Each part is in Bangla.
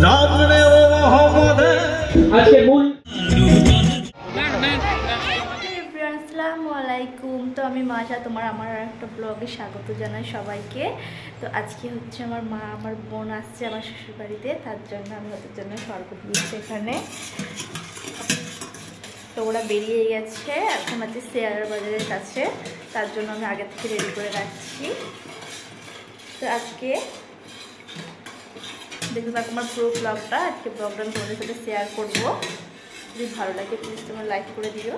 আসসালামু আলাইকুম। তো আমি মাশা, তোমার আমার একটা ব্লগে স্বাগত জানাই সবাইকে। তো আজকে হচ্ছে আমার মা আমার বোন আসছে আমার শ্বশুর বাড়িতে, তার জন্য আমি ওদের জন্য শরবত দিচ্ছি এখানে। তো ওরা বেরিয়ে গেছে, এখন আছে শেয়ার বাজারের কাছে, তার জন্য আমি আগে থেকে রেডি করে রাখছি। তো আজকে দেখতে থাকো আমার পুরো ব্লগটা। আজকে ব্লগটা আমি তোমাদের সাথে শেয়ার করবো। যদি ভালো লাগে প্লিজ তোমরা লাইক করে দিও।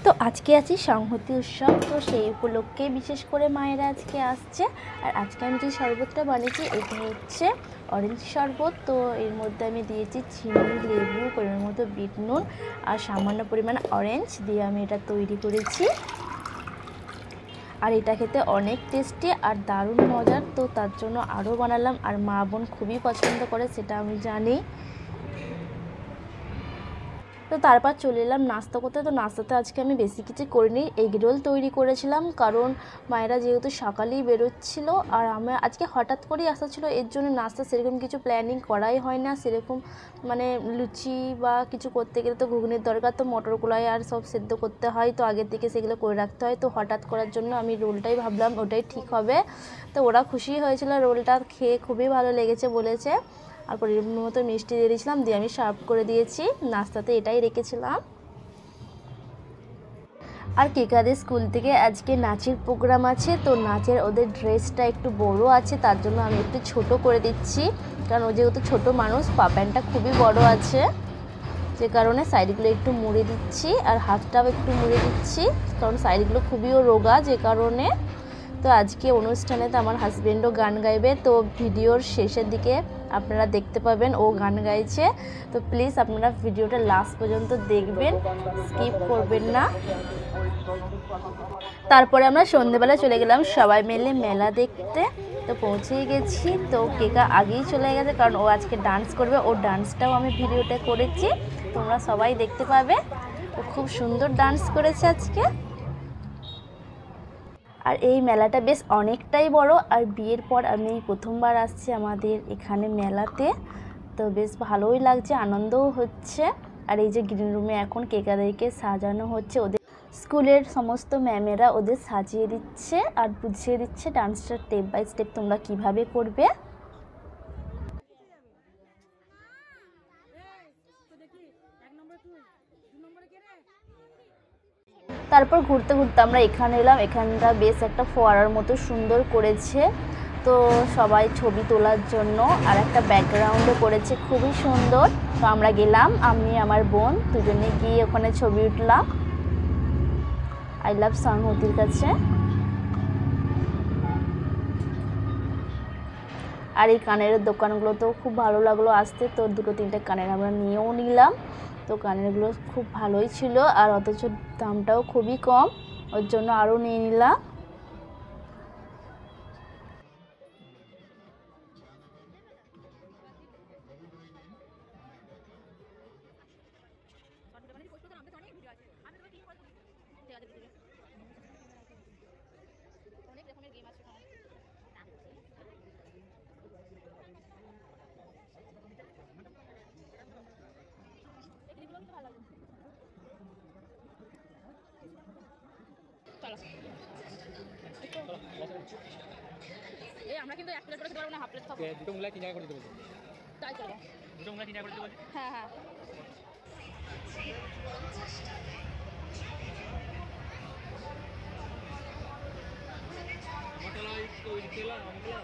তো আজকে আছি সংহতি উৎসব, তো সেই উপলক্ষে বিশেষ করে মায়েরা আজকে আসছে। আর আজকে আমি যে শরবতটা বানিয়েছি এটা হচ্ছে অরেঞ্জ শরবত। তো এর মধ্যে আমি দিয়েছি চিনি, লেবু, পরিমাণ মতো বিট নুন আর সামান্য পরিমাণ অরেঞ্জ দিয়ে আমি এটা তৈরি করেছি। আর এটা খেতে অনেক টেস্টি আর দারুণ মজার, তো তার জন্য আরও বানালাম। আর মা বোন খুবই পছন্দ করে সেটা আমি জানি। তো তারপর চলে এলাম নাস্তা করতে। তো নাস্তাতে আজকে আমি বেশি কিছু করিনি, এগ রোল তৈরি করেছিলাম, কারণ মায়েরা যেহেতু সকালেই বেরোচ্ছিল আর আমার আজকে হঠাৎ করেই আসা ছিল, এর জন্য নাস্তা সেরকম কিছু প্ল্যানিং করাই হয় না। সেরকম মানে লুচি বা কিছু করতে গেলে তো ঘুগনির দরকার, তো মটর কলাই আর সব সেদ্ধ করতে হয়, তো আগের থেকে সেগুলো করে রাখতে হয়। তো হঠাৎ করার জন্য আমি রোলটাই ভাবলাম ওটাই ঠিক হবে। তো ওরা খুশি হয়েছিল, রোলটা খেয়ে খুবই ভালো লেগেছে বলেছে। আর পরিমাণ মতো মিষ্টি দিয়ে দিয়েছিলাম, দিয়ে আমি সার্ভ করে দিয়েছি। নাস্তাতে এটাই রেখেছিলাম। আর কেকাদের স্কুল থেকে আজকে নাচের প্রোগ্রাম আছে, তো নাচের ওদের ড্রেসটা একটু বড় আছে, তার জন্য আমি একটু ছোট করে দিচ্ছি, কারণ ও যেহেতু ছোটো মানুষ, পা প্যান্টটা খুবই বড় আছে, যে কারণে সাইডগুলো একটু মুড়ে দিচ্ছি আর হাতটাও একটু মুড়ে দিচ্ছি, কারণ সাইডগুলো খুবই রোগা যে কারণে। তো আজকে অনুষ্ঠানেতে আমার হাজব্যান্ডও গান গাইবে, তো ভিডিওর শেষের দিকে আপনারা দেখতে পাবেন ও গান গাইছে। তো প্লিজ আপনারা ভিডিওটা লাস্ট পর্যন্ত দেখবেন, স্কিপ করবেন না। তারপরে আমরা সন্ধ্যেবেলা চলে গেলাম সবাই মিলে মেলা দেখতে। তো পৌঁছেই গেছি, তো কেকা আগেই চলে গেছে কারণ ও আজকে ডান্স করবে, ও ডান্সটাও আমি ভিডিওটা করেছি, তোমরা সবাই দেখতে পাবে। ও খুব সুন্দর ডান্স করেছে আজকে। আর এই মেলাটা বেশ অনেকটাই বড়, আর বিয়ের পর আমি প্রথমবার আসছি আমাদের এখানে মেলাতে, তো বেশ ভালোই লাগছে, আনন্দও হচ্ছে। আর এই যে গ্রিন রুমে এখন কেকাদেরকে সাজানো হচ্ছে, ওদের স্কুলের সমস্ত ম্যামেরা ওদের সাজিয়ে দিচ্ছে আর বুঝিয়ে দিচ্ছে ডান্সটা স্টেপ বাই স্টেপ তোমরা কিভাবে করবে। তারপর ঘুরতে ঘুরতে আমরা এখানে এলাম, এখানটা বেশ একটা ফোয়ারার মতো সুন্দর করেছে, তো সবাই ছবি তোলার জন্য, আর একটা ব্যাকগ্রাউন্ডে করেছে খুবই সুন্দর। তো আমরা গেলাম, আমি আমার বোন দুজনে গিয়ে ওখানে ছবি উঠলাম আই লাভ সংহতির কাছে। আর এই কানের দোকানগুলো তো খুব ভালো লাগলো আসতে, তো দুটো তিনটে কানের আমরা নিয়েও নিলাম। তো কানেরগুলো খুব ভালোই ছিল, আর অথচ দামটাও খুবই কম, ওর জন্য আরও নিয়ে নিলাম। আমরা কিন্তু এক প্লেট করে খেতে পারবো না, হাফ প্লেট খাবো। দুটো মুলাই 3 জায়গা করে দিতে বলছি, তাই চলো। দুটো মুলাই 3 জায়গা করে দিতে বলছি। হ্যাঁ হ্যাঁ। মশলা ওই তেল আর আমগুলো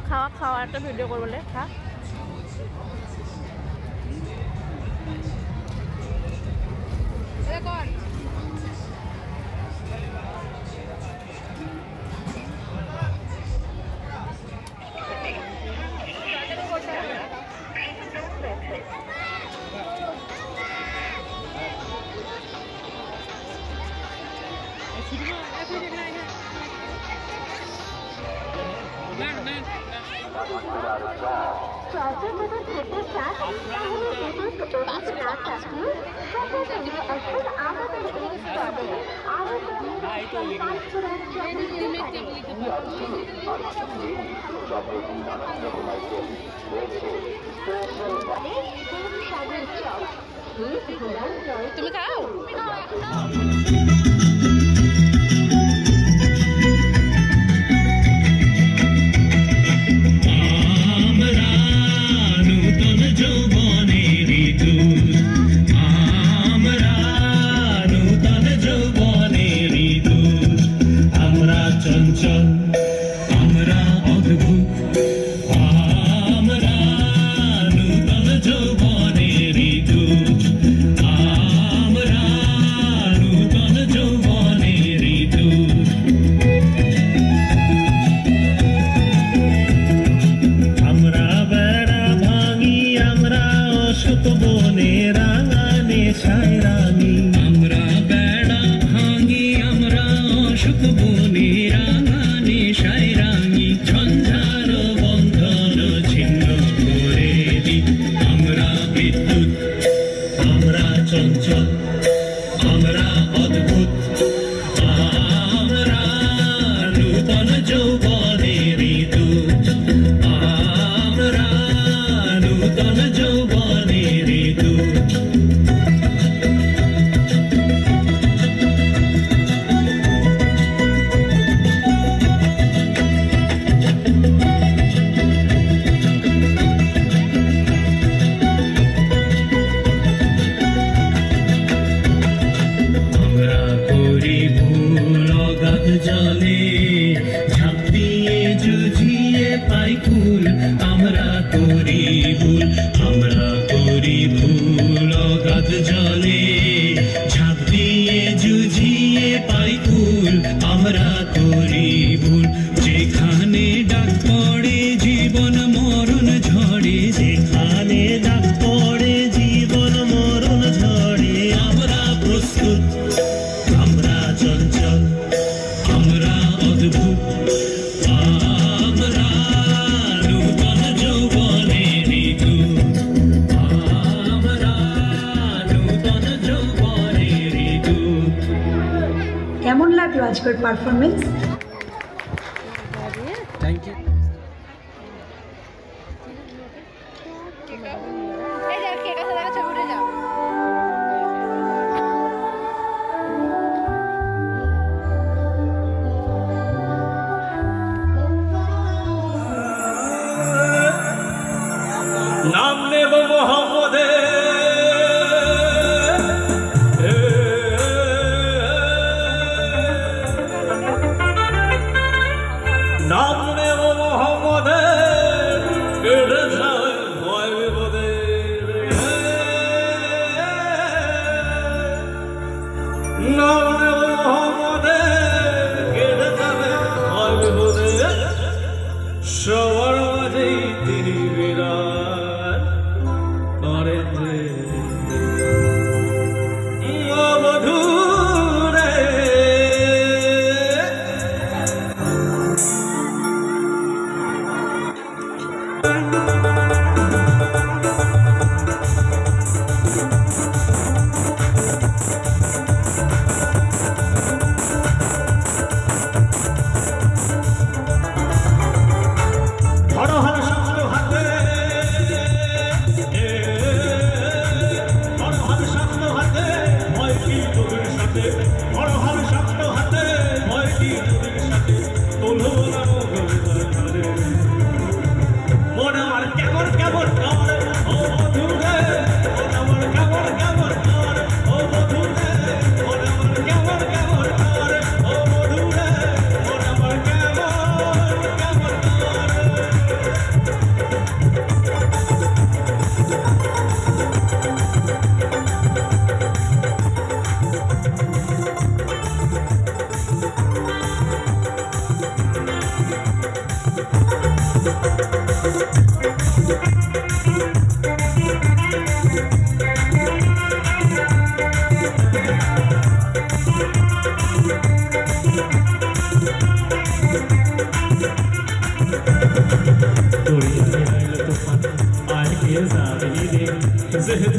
খাওয়া খাওয়া একটা ভিডিও করবো বলে খা। তুমি খাও আজকের পারফরমেন্স থ্যাংক ইউ নাম নেব মোহাম্মদের নাম নেব মোহাম্মদের কেড়ে যায় ভয় বিপদের নাম নেব মোহাম্মদের কেড়ে যাবে ভয় বিপদের সবার মাঝেই তিনি বিরাট করেন যে অবধূরে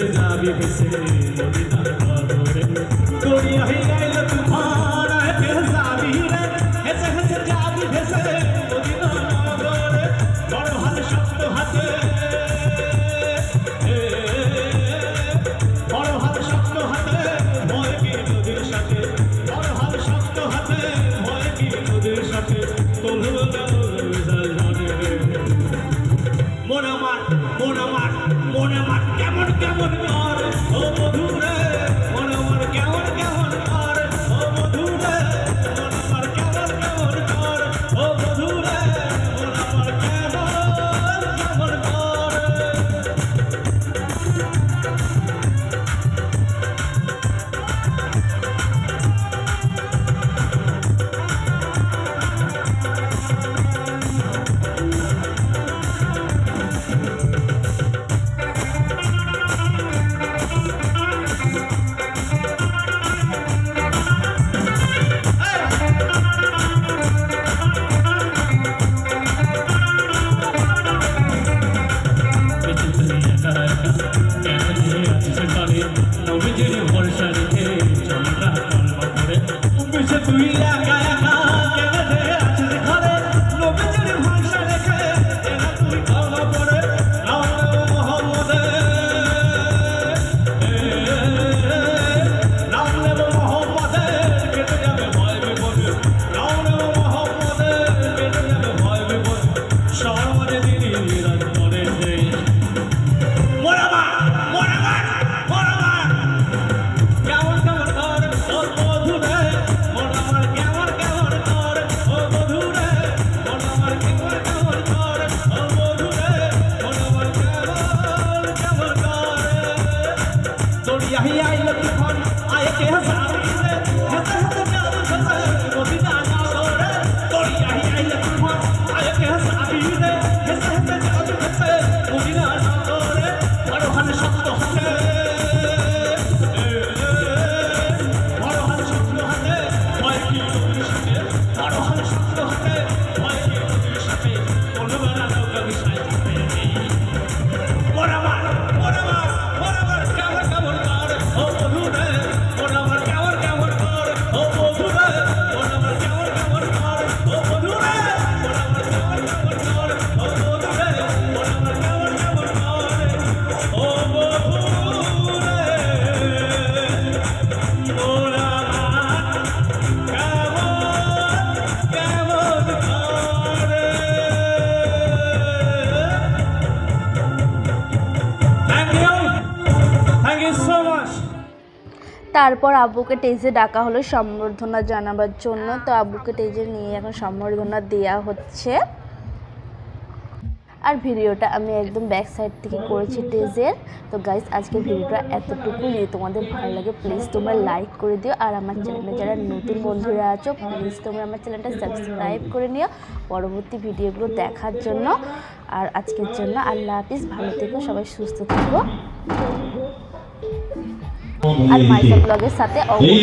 जाबी প্রাণে নবীজির ভরসা রেখে চন্দ্রা কলবা করে বেশে তুই একা একা কেঁদে আছিস ঘরে নবীজির ভরসা রেখে এরা তুই কলবা করে নামে মোহাম্মদে নামে মোহাম্মদে কেটে যাবে ভয় বিপদ নামে মোহাম্মদে কেটে যাবে ভয় বিপদ সর্বদে তিনি বিরাজ করে তারপর আব্বুকে টেজে ডাকা হলো সম্বর্ধনা জানাবার জন্য। তো আব্বুকে টেজে নিয়ে এখন সম্বর্ধনা দেওয়া হচ্ছে। আর ভিডিওটা আমি একদম ব্যাক সাইড থেকে করেছি টেজের। তো গাইস আজকের ভিডিওটা এতটুকু, যদি তোমাদের ভালো লাগে প্লিজ তোমরা লাইক করে দিও। আর আমার চ্যানেলে যারা নতুন বন্ধুরা আছো প্লিজ তোমরা আমার চ্যানেলটা সাবস্ক্রাইব করে নিও পরবর্তী ভিডিওগুলো দেখার জন্য। আর আজকের জন্য আল্লাহ হাফিজ, ভালো থেকো, সবাই সুস্থ থেকো। আর মাইসা ব্লগের সাথে অবশ্যই